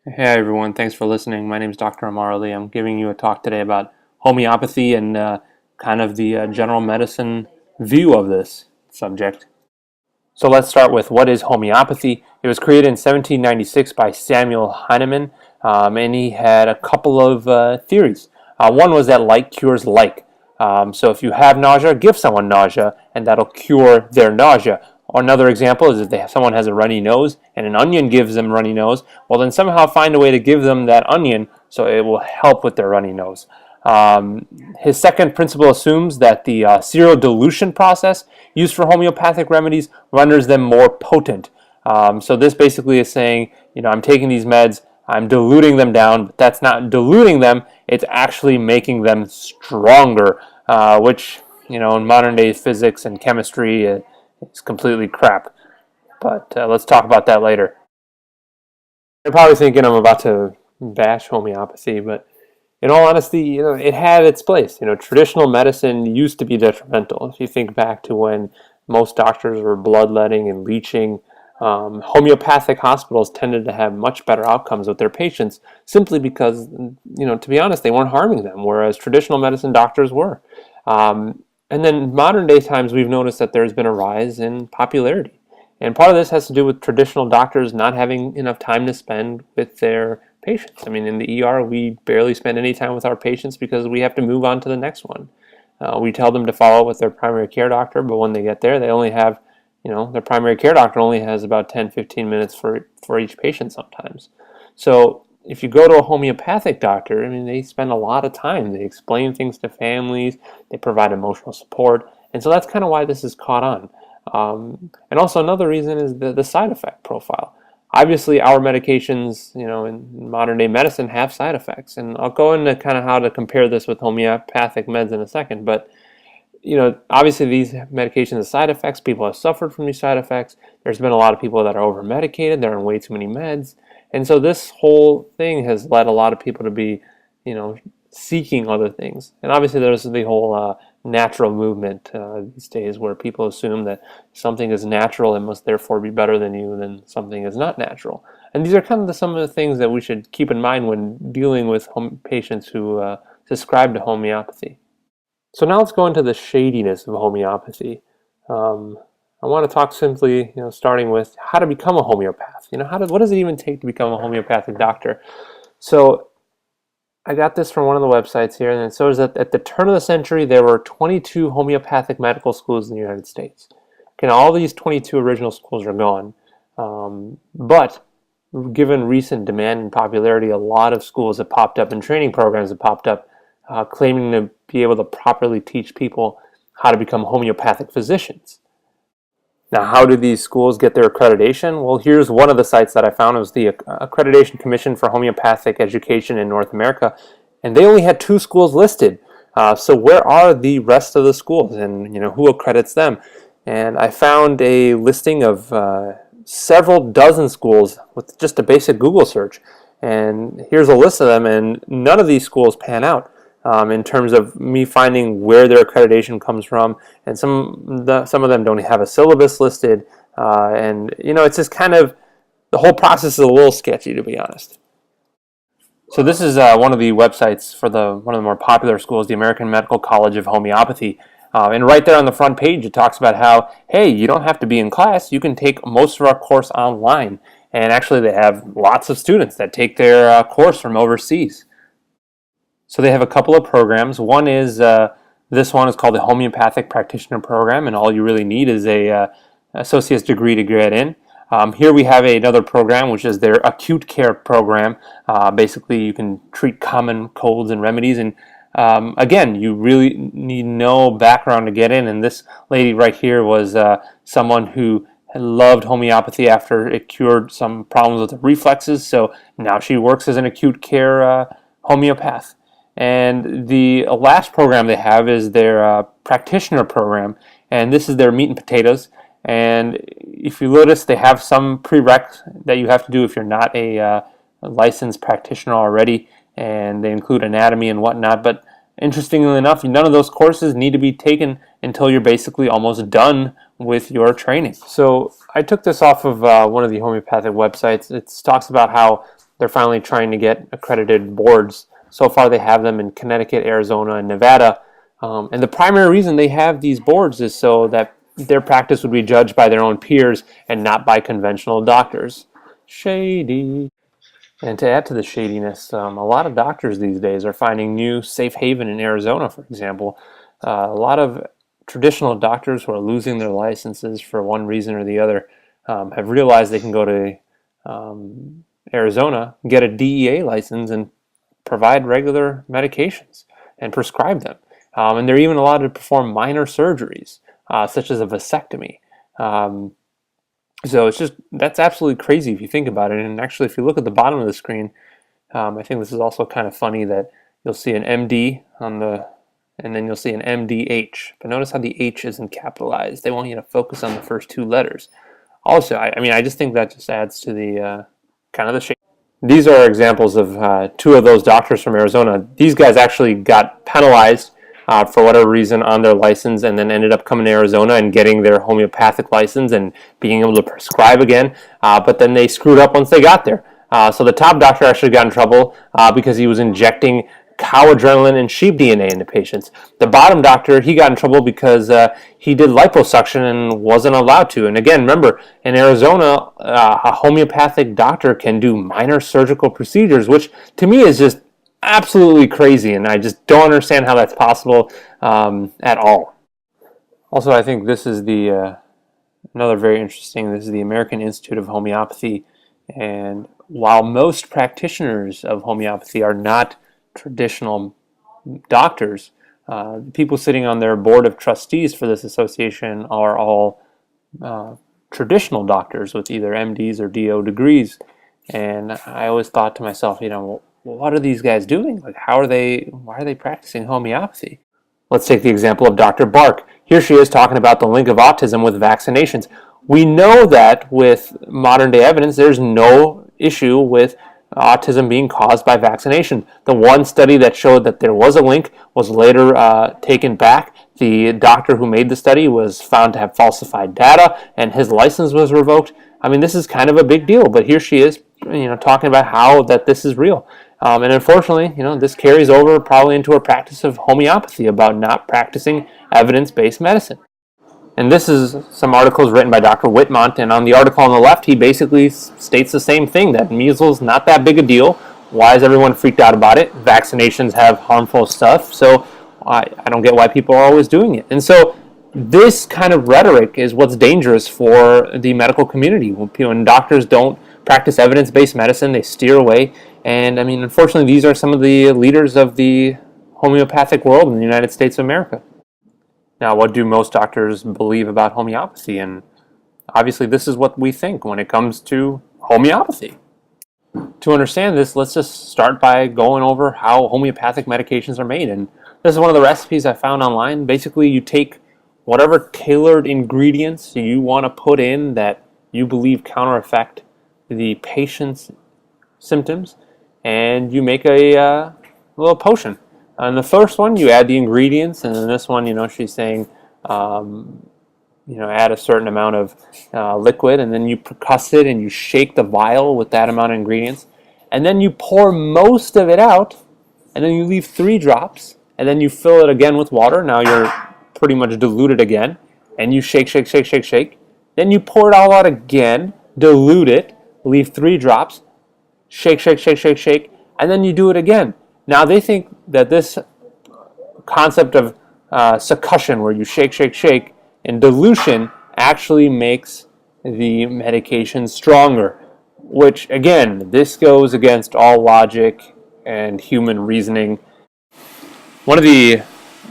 Hey everyone, thanks for listening. My name is Dr. Amar Ali. I'm giving you a talk today about homeopathy and kind of the general medicine view of this subject. So let's start with what is homeopathy. It was created in 1796 by Samuel Hahnemann, and he had a couple of theories. One was that like cures like. So if you have nausea, give someone nausea, and that'll cure their nausea. Another example is if someone has a runny nose and an onion gives them runny nose, well then somehow find a way to give them that onion so it will help with their runny nose. His second principle assumes that the serodilution process used for homeopathic remedies renders them more potent. So this basically is saying, I'm taking these meds, I'm diluting them down, but that's not diluting them, it's actually making them stronger, which, in modern day physics and chemistry, it's completely crap. But let's talk about that later. You're probably thinking I'm about to bash homeopathy, but in all honesty, it had its place. Traditional medicine used to be detrimental. If you think back to when most doctors were bloodletting and leeching, homeopathic hospitals tended to have much better outcomes with their patients simply because, to be honest, they weren't harming them, whereas traditional medicine doctors were. And then modern day times, we've noticed that there's been a rise in popularity. And part of this has to do with traditional doctors not having enough time to spend with their patients. I mean, in the ER, we barely spend any time with our patients because we have to move on to the next one. We tell them to follow up with their primary care doctor, but when they get there, they only have, their primary care doctor only has about 10-15 minutes for each patient sometimes. So if you go to a homeopathic doctor, I mean, they spend a lot of time. They explain things to families, they provide emotional support, and so that's kind of why this is caught on. And also another reason is the side effect profile. Obviously, our medications, in modern day medicine have side effects, and I'll go into kind of how to compare this with homeopathic meds in a second. But obviously these medications have side effects. People have suffered from these side effects. There's been a lot of people that are over medicated. They're on way too many meds, and so this whole thing has led a lot of people to be, seeking other things. And obviously, there's the whole natural movement these days where people assume that something is natural and must therefore be better than you than something is not natural. And these are kind of some of the things that we should keep in mind when dealing with patients who subscribe to homeopathy. So now let's go into the shadiness of homeopathy. I want to talk simply, starting with how to become a homeopath. What does it even take to become a homeopathic doctor? So I got this from one of the websites here, and it shows that at the turn of the century, there were 22 homeopathic medical schools in the United States. Okay, now all these 22 original schools are gone, but given recent demand and popularity, a lot of schools have popped up and training programs have popped up claiming to be able to properly teach people how to become homeopathic physicians. Now, how do these schools get their accreditation? Well, here's one of the sites that I found. It was the Accreditation Commission for Homeopathic Education in North America, and they only had 2 schools listed. So where are the rest of the schools, and who accredits them? And I found a listing of several dozen schools with just a basic Google search. And here's a list of them, and none of these schools pan out. In terms of me finding where their accreditation comes from, and some of them don't have a syllabus listed, and it's just kind of the whole process is a little sketchy, to be honest. So this is one of the websites for one of the more popular schools, the American Medical College of Homeopathy. And right there on the front page, it talks about how, hey, you don't have to be in class. You can take most of our course online. And actually, they have lots of students that take their course from overseas. So they have a couple of programs. One is, this one is called the Homeopathic Practitioner Program, and all you really need is a associate's degree to get in. Here we have another program, which is their acute care program. Basically, you can treat common colds and remedies, and again, you really need no background to get in. And this lady right here was someone who loved homeopathy after it cured some problems with the reflexes, so now she works as an acute care homeopath. And the last program they have is their practitioner program, and this is their meat and potatoes. And if you notice, they have some prereqs that you have to do if you're not a licensed practitioner already, and they include anatomy and whatnot. But interestingly enough, none of those courses need to be taken until you're basically almost done with your training. So I took this off of one of the homeopathic websites. It talks about how they're finally trying to get accredited boards. So far they have them in Connecticut, Arizona, and Nevada. And the primary reason they have these boards is so that their practice would be judged by their own peers and not by conventional doctors. Shady. And to add to the shadiness, a lot of doctors these days are finding new safe haven in Arizona, for example. A lot of traditional doctors who are losing their licenses for one reason or the other have realized they can go to Arizona, get a DEA license, and provide regular medications and prescribe them. And they're even allowed to perform minor surgeries, such as a vasectomy. So that's absolutely crazy if you think about it. And actually, if you look at the bottom of the screen, I think this is also kind of funny that you'll see an MD and then you'll see an MDH. But notice how the H isn't capitalized. They want you to focus on the first two letters. Also, I just think that just adds to the kind of the shape. These are examples of two of those doctors from Arizona. These guys actually got penalized for whatever reason on their license, and then ended up coming to Arizona and getting their homeopathic license and being able to prescribe again. But then they screwed up once they got there. So the top doctor actually got in trouble because he was injecting cow adrenaline and sheep DNA into patients. The bottom doctor, he got in trouble because he did liposuction and wasn't allowed to. And again, remember, in Arizona, a homeopathic doctor can do minor surgical procedures, which to me is just absolutely crazy, and I just don't understand how that's possible at all. Also, I think this is the another very interesting. This is the American Institute of Homeopathy, and while most practitioners of homeopathy are not traditional doctors, people sitting on their board of trustees for this association are all traditional doctors with either MDs or DO degrees. And I always thought to myself, well, what are these guys doing? Like, why are they practicing homeopathy? Let's take the example of Dr. Bark. Here she is talking about the link of autism with vaccinations. We know that with modern day evidence, there's no issue with autism being caused by vaccination. The one study that showed that there was a link was later taken back. The doctor who made the study was found to have falsified data, and his license was revoked. This is kind of a big deal, but here she is, talking about how that this is real. And unfortunately, this carries over probably into a practice of homeopathy about not practicing evidence-based medicine. And this is some articles written by Dr. Whitmont, and on the article on the left, he basically states the same thing, that measles not that big a deal. Why is everyone freaked out about it? Vaccinations have harmful stuff, so I don't get why people are always doing it. And so this kind of rhetoric is what's dangerous for the medical community. When doctors don't practice evidence-based medicine, they steer away. And unfortunately, these are some of the leaders of the homeopathic world in the United States of America. Now, what do most doctors believe about homeopathy? And obviously, this is what we think when it comes to homeopathy. To understand this, let's just start by going over how homeopathic medications are made. And this is one of the recipes I found online. Basically, you take whatever tailored ingredients you want to put in that you believe counter-effect the patient's symptoms, and you make a little potion. In the first one, you add the ingredients, and in this one, she's saying, add a certain amount of liquid, and then you percuss it and you shake the vial with that amount of ingredients, and then you pour most of it out, and then you leave 3 drops, and then you fill it again with water. Now you're pretty much diluted again, and you shake, shake, shake, shake, shake. Then you pour it all out again, dilute it, leave 3 drops, shake, shake, shake, shake, shake, and then you do it again. Now they think that this concept of succussion, where you shake, shake, shake, and dilution actually makes the medication stronger, which again, this goes against all logic and human reasoning. One of the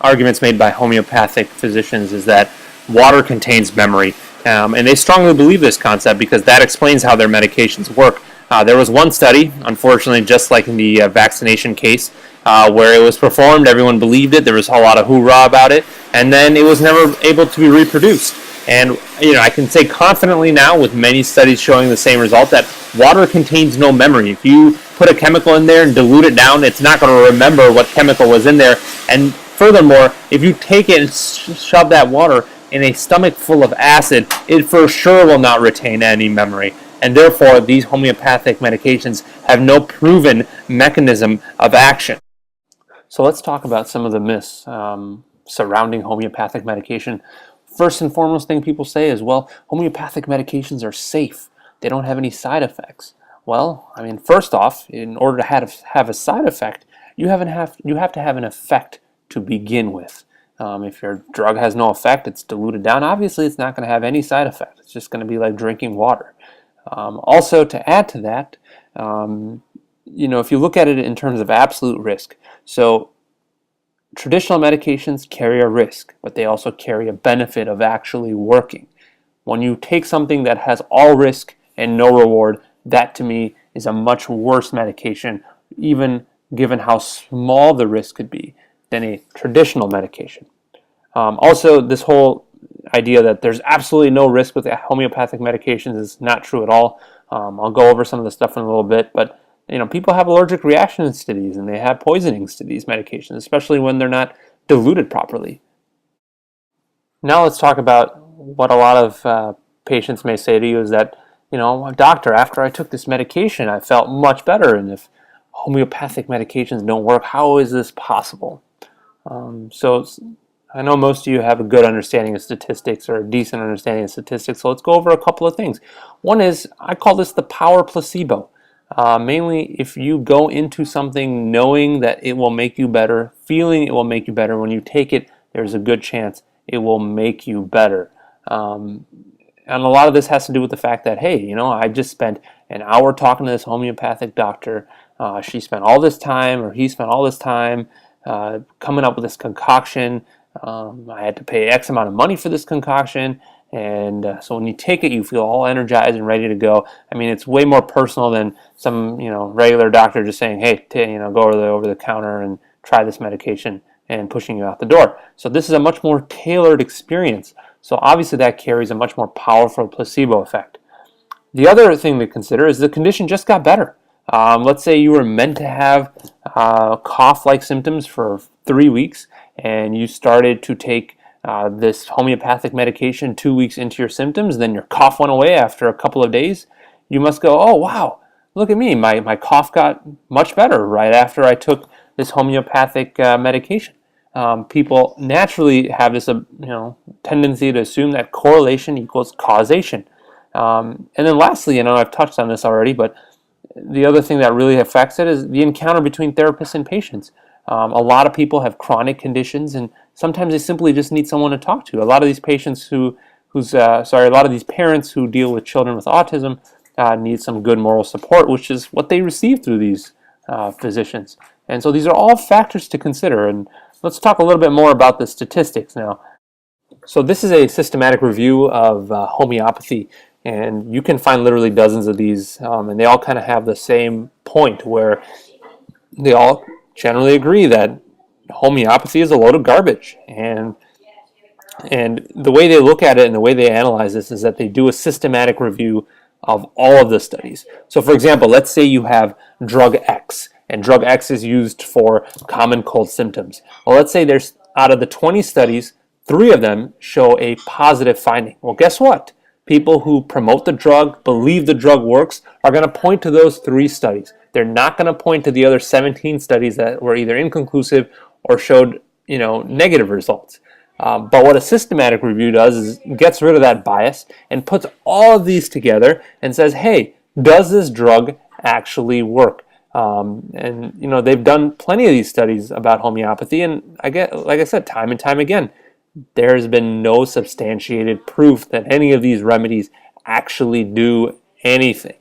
arguments made by homeopathic physicians is that water contains memory, and they strongly believe this concept because that explains how their medications work. There was one study, unfortunately, just like in the vaccination case, where it was performed, everyone believed it, there was a lot of hoorah about it, and then it was never able to be reproduced. And I can say confidently now, with many studies showing the same result, that water contains no memory. If you put a chemical in there and dilute it down, it's not going to remember what chemical was in there. And furthermore, if you take it and shove that water in a stomach full of acid, it for sure will not retain any memory. and therefore these homeopathic medications have no proven mechanism of action. So let's talk about some of the myths surrounding homeopathic medication. First and foremost thing people say is, well, homeopathic medications are safe. They don't have any side effects. Well, I mean, first off, in order to have a side effect, you have to have an effect to begin with. If your drug has no effect, it's diluted down, obviously it's not going to have any side effect. It's just going to be like drinking water. Also, to add to that, if you look at it in terms of absolute risk, so traditional medications carry a risk, but they also carry a benefit of actually working. When you take something that has all risk and no reward, that to me is a much worse medication, even given how small the risk could be, than a traditional medication. Also, this whole idea that there's absolutely no risk with homeopathic medications is not true at all. I'll go over some of the stuff in a little bit, but people have allergic reactions to these, and they have poisonings to these medications, especially when they're not diluted properly. Now let's talk about what a lot of patients may say to you is that, doctor, after I took this medication, I felt much better, and if homeopathic medications don't work, how is this possible? So I know most of you have a good understanding of statistics or a decent understanding of statistics, so let's go over a couple of things. One is, I call this the power placebo. Mainly if you go into something knowing that it will make you better, feeling it will make you better, when you take it, there's a good chance it will make you better. And a lot of this has to do with the fact that, hey, I just spent an hour talking to this homeopathic doctor. She spent all this time, or he spent all this time coming up with this concoction. I had to pay X amount of money for this concoction, and so when you take it, you feel all energized and ready to go. I mean, it's way more personal than some regular doctor just saying, "Hey, go over the counter and try this medication," and pushing you out the door. So this is a much more tailored experience. So obviously that carries a much more powerful placebo effect. The other thing to consider is the condition just got better. Let's say you were meant to have cough-like symptoms for 3 weeks, and you started to take this homeopathic medication 2 weeks into your symptoms, then your cough went away after a couple of days. You must go, oh wow, look at me, my cough got much better right after I took this homeopathic medication. People naturally have this tendency to assume that correlation equals causation. And then lastly, I've touched on this already, but the other thing that really affects it is the encounter between therapists and patients. A lot of people have chronic conditions, and sometimes they simply just need someone to talk to. A lot of these patients a lot of these parents who deal with children with autism need some good moral support, which is what they receive through these physicians. And so these are all factors to consider. And let's talk a little bit more about the statistics now. So this is a systematic review of homeopathy, and you can find literally dozens of these, and they all kind of have the same point where they all generally agree that homeopathy is a load of garbage. And the way they look at it and the way they analyze this is that they do a systematic review of all of the studies. So for example, let's say you have drug X, and drug X is used for common cold symptoms. Well, let's say there's, out of the 20 studies, 3 of them show a positive finding. Well, guess what? People who promote the drug, believe the drug works, are going to point to those 3 studies. They're not going to point to the other 17 studies that were either inconclusive or showed, negative results. But what a systematic review does is gets rid of that bias and puts all of these together and says, hey, does this drug actually work? They've done plenty of these studies about homeopathy, and like I said, time and time again, there has been no substantiated proof that any of these remedies actually do anything.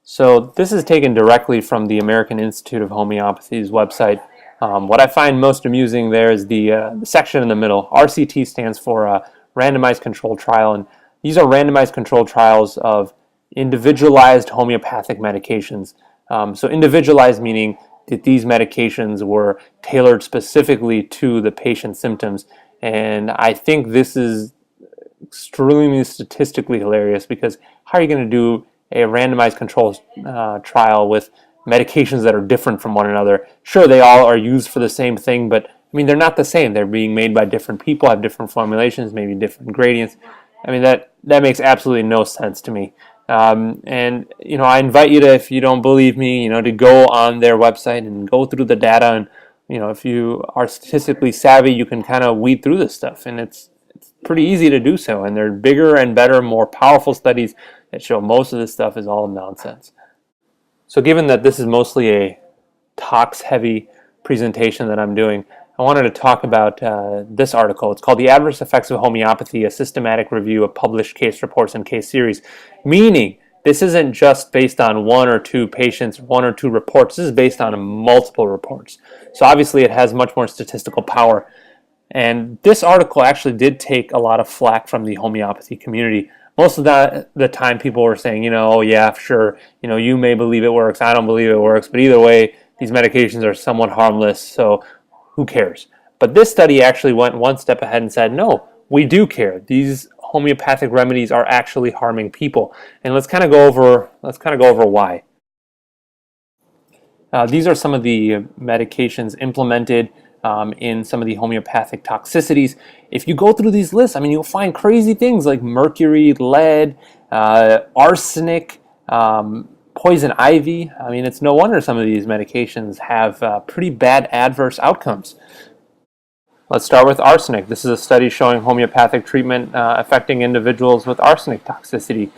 So this is taken directly from the American Institute of Homeopathy's website. What I find most amusing there is the section in the middle. RCT stands for randomized controlled trial, and these are randomized controlled trials of individualized homeopathic medications. So individualized meaning that these medications were tailored specifically to the patient's symptoms. And I think this is extremely statistically hilarious, because how are you going to do a randomized controlled trial with medications that are different from one another? Sure, they all are used for the same thing, but they're not the same. They're being made by different people, have different formulations, maybe different ingredients. That makes absolutely no sense to me. And I invite you to, if you don't believe me, to go on their website and go through the data. And if you are statistically savvy, you can kind of weed through this stuff, and it's pretty easy to do so. And there are bigger and better, more powerful studies that show most of this stuff is all nonsense. So given that this is mostly a tox-heavy presentation that I'm doing, I wanted to talk about this article. It's called The Adverse Effects of Homeopathy, a Systematic Review of Published Case Reports and Case Series. Meaning, this isn't just based on one or two patients, one or two reports. This is based on multiple reports. So obviously it has much more statistical power. And this article actually did take a lot of flack from the homeopathy community. Most of the time people were saying, oh yeah, sure, you may believe it works, I don't believe it works, but either way, these medications are somewhat harmless, so who cares? But this study actually went one step ahead and said, no, we do care. These homeopathic remedies are actually harming people. And let's kind of go over why. These are some of the medications implemented in some of the homeopathic toxicities. If you go through these lists, you'll find crazy things like mercury, lead, arsenic, poison ivy. It's no wonder some of these medications have pretty bad adverse outcomes. Let's start with arsenic. This is a study showing homeopathic treatment affecting individuals with arsenic toxicity.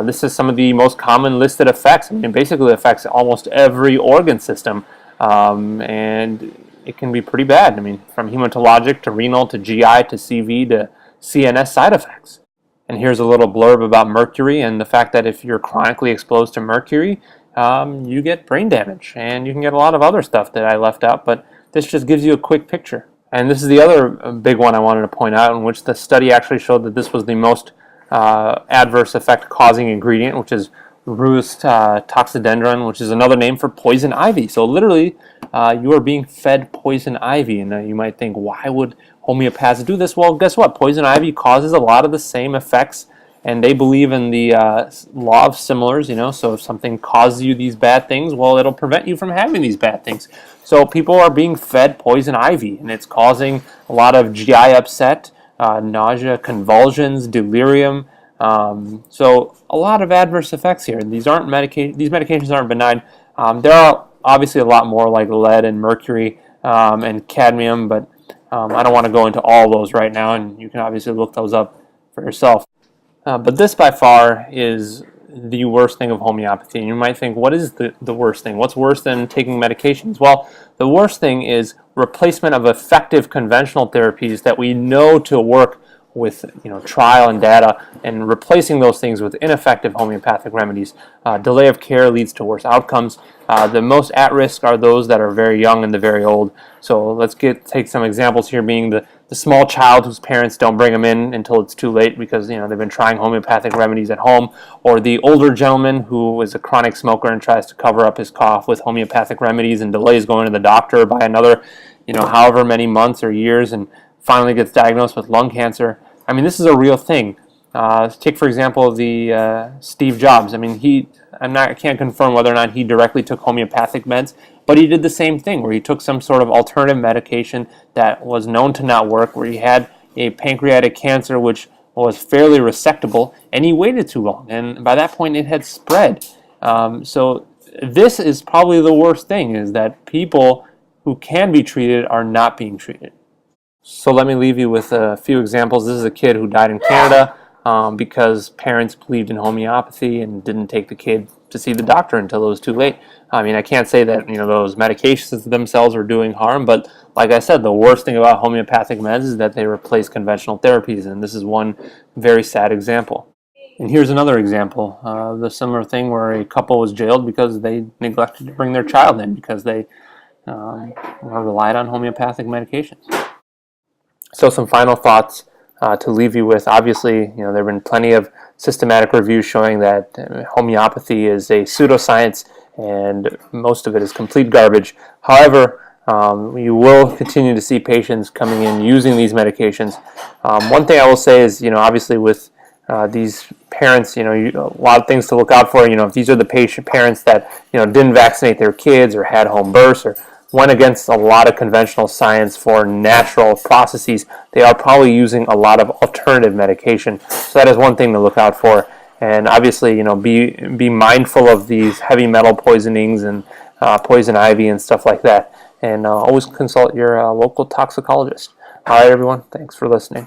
This is some of the most common listed effects. It basically affects almost every organ system, and it can be pretty bad. From hematologic to renal to GI to CV to CNS side effects. And here's a little blurb about mercury and the fact that if you're chronically exposed to mercury, you get brain damage, and you can get a lot of other stuff that I left out, but this just gives you a quick picture. And this is the other big one I wanted to point out, in which the study actually showed that this was the most adverse effect causing ingredient, which is Rheus toxidendron, which is another name for poison ivy. So literally, you are being fed poison ivy, and you might think, why would homeopaths do this? Well, guess what? Poison ivy causes a lot of the same effects, and they believe in the law of similars. So if something causes you these bad things, well, it'll prevent you from having these bad things. So people are being fed poison ivy, and it's causing a lot of GI upset, nausea, convulsions, delirium. So a lot of adverse effects here. These medications aren't benign. There are obviously a lot more, like lead and mercury and cadmium, but I don't want to go into all those right now, and you can obviously look those up for yourself. But this by far is the worst thing of homeopathy. And you might think, what is the worst thing? What's worse than taking medications? Well, the worst thing is replacement of effective conventional therapies that we know to work with trial and data, and replacing those things with ineffective homeopathic remedies. Delay of care leads to worse outcomes. The most at risk are those that are very young and the very old. So let's take some examples here, being the small child whose parents don't bring them in until it's too late because they've been trying homeopathic remedies at home, or the older gentleman who is a chronic smoker and tries to cover up his cough with homeopathic remedies and delays going to the doctor by another however many months or years, and finally gets diagnosed with lung cancer. This is a real thing. Take, for example, the Steve Jobs. I can't confirm whether or not he directly took homeopathic meds, but he did the same thing, where he took some sort of alternative medication that was known to not work, where he had a pancreatic cancer which was fairly resectable, and he waited too long, and by that point it had spread. So this is probably the worst thing, is that people who can be treated are not being treated. So let me leave you with a few examples. This is a kid who died in Canada because parents believed in homeopathy and didn't take the kid to see the doctor until it was too late. I can't say that those medications themselves are doing harm, but like I said, the worst thing about homeopathic meds is that they replace conventional therapies, and this is one very sad example. And here's another example of the similar thing, where a couple was jailed because they neglected to bring their child in because they relied on homeopathic medications. So some final thoughts to leave you with. Obviously, there have been plenty of systematic reviews showing that homeopathy is a pseudoscience, and most of it is complete garbage. However, you will continue to see patients coming in using these medications. One thing I will say is, obviously with these parents, a lot of things to look out for. If these are the parents that didn't vaccinate their kids, or had home births, or went against a lot of conventional science for natural processes, they are probably using a lot of alternative medication. So that is one thing to look out for. And obviously, be mindful of these heavy metal poisonings and poison ivy and stuff like that. And always consult your local toxicologist. All right, everyone. Thanks for listening.